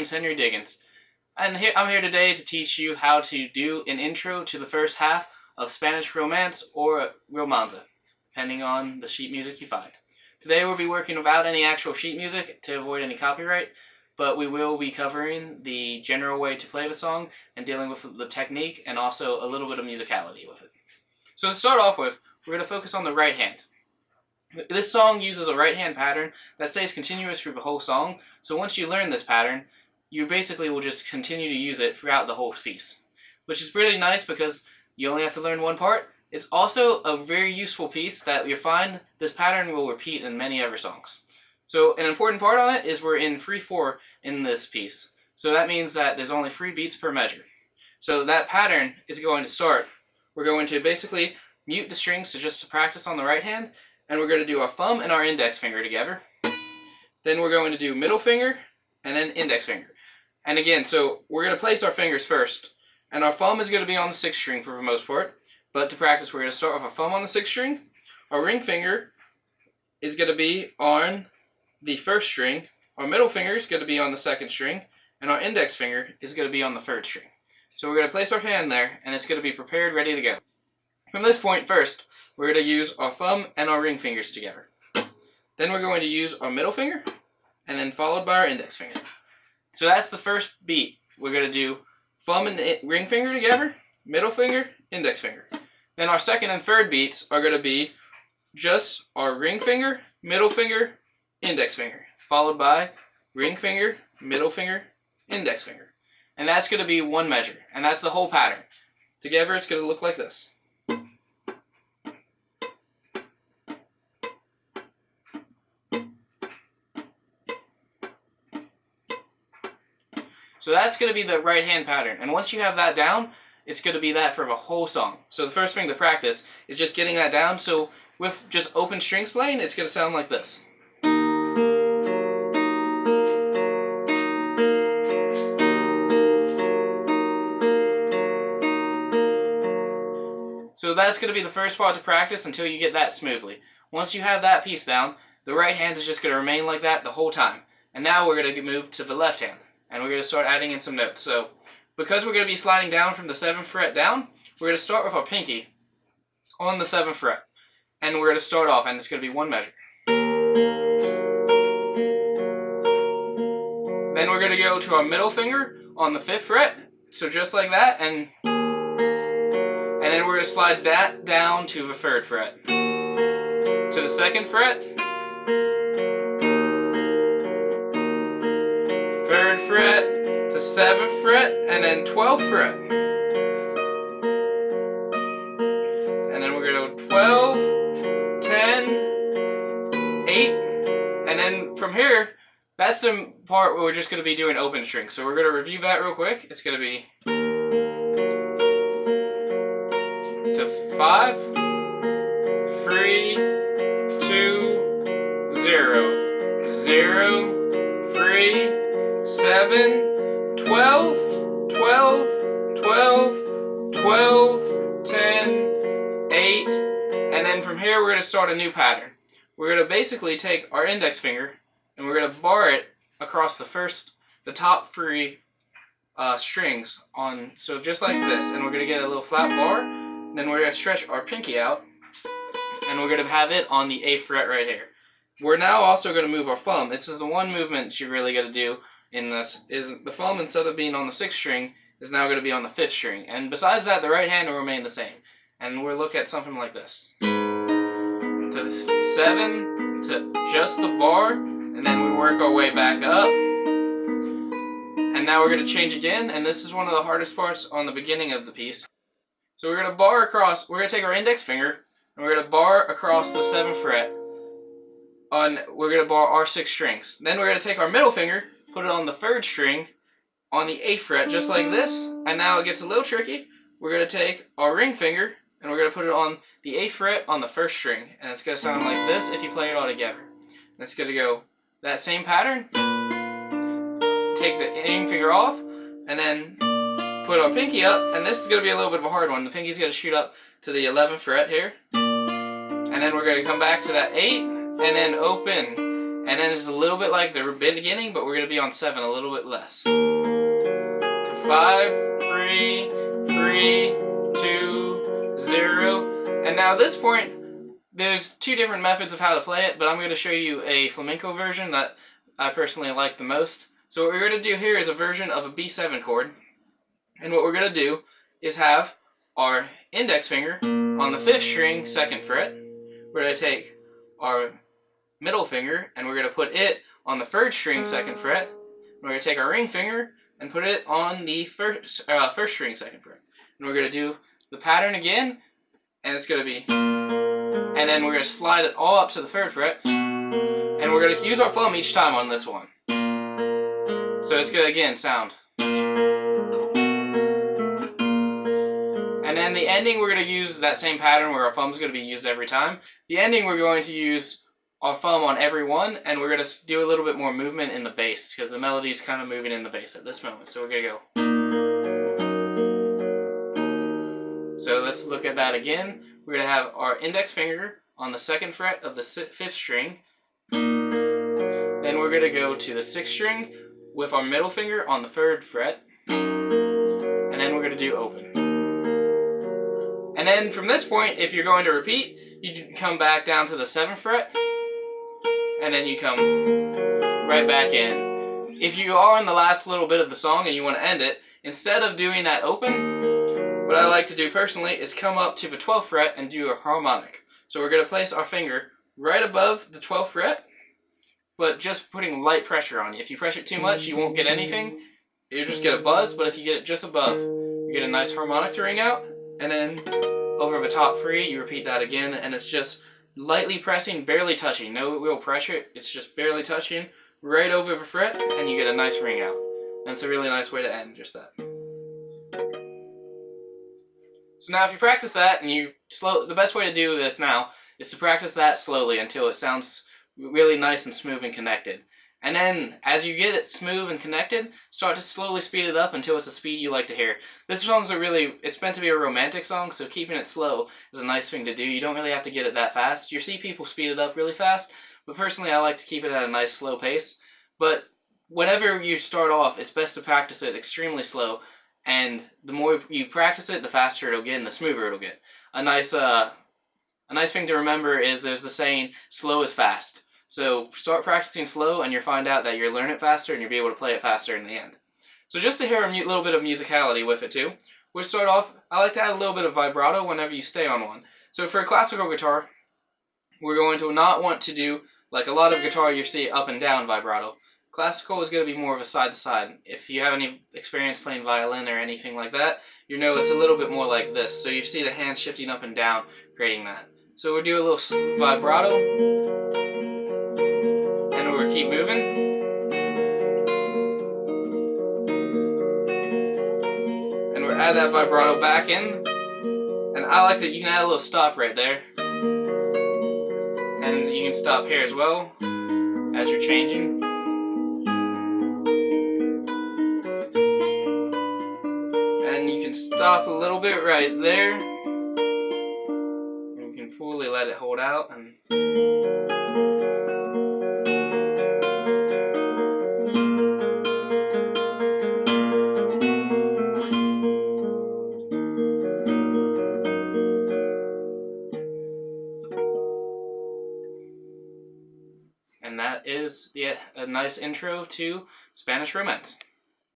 name's Henry Diggins, and I'm here today to teach you how to do an intro to the first half of Spanish Romance or Romanza, depending on the sheet music you find. Today we'll be working without any actual sheet music to avoid any copyright, but we will be covering the general way to play the song and dealing with the technique and also a little bit of musicality with it. So to start off with, we're going to focus on the right hand. This song uses a right hand pattern that stays continuous through the whole song, so once you learn this pattern, you basically will just continue to use it throughout the whole piece, which is really nice because you only have to learn one part. It's also a very useful piece that you'll find this pattern will repeat in many other songs. So an important part on it is we're in 3/4 in this piece. So that means that there's only 3 beats per measure. So that pattern is going to start. We're going to basically mute the strings to practice on the right hand, and we're going to do our thumb and our index finger together. Then we're going to do middle finger and then index finger. And again, so we're going to place our fingers first, and our thumb is going to be on the 6th string for the most part. But to practice, we're going to start with our thumb on the 6th string. Our ring finger is going to be on the 1st string. Our middle finger is going to be on the 2nd string, and our index finger is going to be on the 3rd string. So we're going to place our hand there, and it's going to be prepared, ready to go. From this point first, we're going to use our thumb and our ring fingers together. Then we're going to use our middle finger, and then followed by our index finger. So that's the first beat. We're going to do thumb and ring finger together, middle finger, index finger. Then our second and third beats are going to be just our ring finger, middle finger, index finger, followed by ring finger, middle finger, index finger. And that's going to be one measure, and that's the whole pattern. Together it's going to look like this. So that's going to be the right hand pattern, and once you have that down, it's going to be that for the whole song. So the first thing to practice is just getting that down, so with just open strings playing, it's going to sound like this. So that's going to be the first part to practice until you get that smoothly. Once you have that piece down, the right hand is just going to remain like that the whole time. And now we're going to move to the left hand, and we're going to start adding in some notes. So because we're going to be sliding down from the 7th fret down, we're going to start with our pinky on the 7th fret. And we're going to start off, and it's going to be one measure. Then we're going to go to our middle finger on the 5th fret, so just like that, and then we're going to slide that down to the 3rd fret. To the 2nd fret, 3rd fret, to 7th fret, and then 12th fret. And then we're going to go 12, 10, 8, and then from here, that's the part where we're just going to be doing open strings. So we're going to review that real quick. It's going to be to 5, 3, 2, 0, 0, 3, 7, 12, 12, 12, 12, 10, 8, and then from here we're going to start a new pattern. We're going to basically take our index finger and we're going to bar it across the top 3 strings on, so just like this, and we're going to get a little flat bar, and then we're going to stretch our pinky out, and we're going to have it on the 8th fret right here. We're now also going to move our thumb. This is the one movement you're really going to do in this, is the thumb, instead of being on the 6th string, is now going to be on the 5th string. And besides that, the right hand will remain the same. And we'll look at something like this. To 7, to just the bar, and then we work our way back up. And now we're going to change again, and this is one of the hardest parts on the beginning of the piece. So we're going to bar across, we're going to take our index finger, and we're going to bar across the 7th fret. We're going to bar our 6 strings. Then we're going to take our middle finger, put it on the 3rd string, on the 8th fret, just like this. And now it gets a little tricky. We're going to take our ring finger, and we're going to put it on the 8th fret on the 1st string. And it's going to sound like this if you play it all together. And it's going to go that same pattern. Take the ring finger off, and then put our pinky up. And this is going to be a little bit of a hard one. The pinky's going to shoot up to the 11th fret here. And then we're going to come back to that 8, and then open, And then it's a little bit like the beginning, but we're going to be on 7 a little bit less. To 5, 3, 3, 2, 0. And now at this point, there's 2 different methods of how to play it, but I'm going to show you a flamenco version that I personally like the most. So what we're going to do here is a version of a B7 chord. And what we're going to do is have our index finger on the 5th string, 2nd fret. We're going to take our middle finger and we're going to put it on the 3rd string, 2nd fret. We're going to take our ring finger and put it on the first string, 2nd fret. And we're going to do the pattern again, and it's going to be, and then we're going to slide it all up to the 3rd fret, and we're going to use our thumb each time on this one. So it's going to again sound. And then the ending, we're going to use that same pattern where our thumb's going to be used every time. The ending, we're going to use our thumb on every one, and we're going to do a little bit more movement in the bass, because the melody's kind of moving in the bass at this moment. So we're going to go. So let's look at that again. We're going to have our index finger on the 2nd fret of the 5th string. Then we're going to go to the 6th string with our middle finger on the 3rd fret. And then we're going to do open. And then from this point, if you're going to repeat, you come back down to the 7th fret, and then you come right back in. If you are in the last little bit of the song and you want to end it, instead of doing that open, what I like to do personally is come up to the 12th fret and do a harmonic. So we're going to place our finger right above the 12th fret, but just putting light pressure on you. If you press it too much, you won't get anything. You'll just get a buzz, but if you get it just above, you get a nice harmonic to ring out. And then over the top 3, you repeat that again, and it's just lightly pressing, barely touching. No real pressure, it's just barely touching right over the fret, and you get a nice ring out. And it's a really nice way to end just that. So now if you practice that, and the best way to do this now is to practice that slowly until it sounds really nice and smooth and connected. And then, as you get it smooth and connected, start to slowly speed it up until it's a speed you like to hear. This song's it's meant to be a romantic song, so keeping it slow is a nice thing to do. You don't really have to get it that fast. You see people speed it up really fast, but personally I like to keep it at a nice slow pace. But whenever you start off, it's best to practice it extremely slow, and the more you practice it, the faster it'll get and the smoother it'll get. A nice thing to remember is there's the saying, slow is fast. So start practicing slow and you'll find out that you'll learn it faster and you'll be able to play it faster in the end. So just to hear a little bit of musicality with it too, we'll start off, I like to add a little bit of vibrato whenever you stay on one. So for a classical guitar, we're going to not want to do, like a lot of guitar you see up and down vibrato. Classical is going to be more of a side to side. If you have any experience playing violin or anything like that, you know it's a little bit more like this. So you see the hands shifting up and down, creating that. So we'll do a little vibrato, and we'll keep moving. And we'll add that vibrato back in. And I like to, you can add a little stop right there. And you can stop here as well, as you're changing. And you can stop a little bit right there. And you can fully let it hold out. And that is a nice intro to Spanish Romance.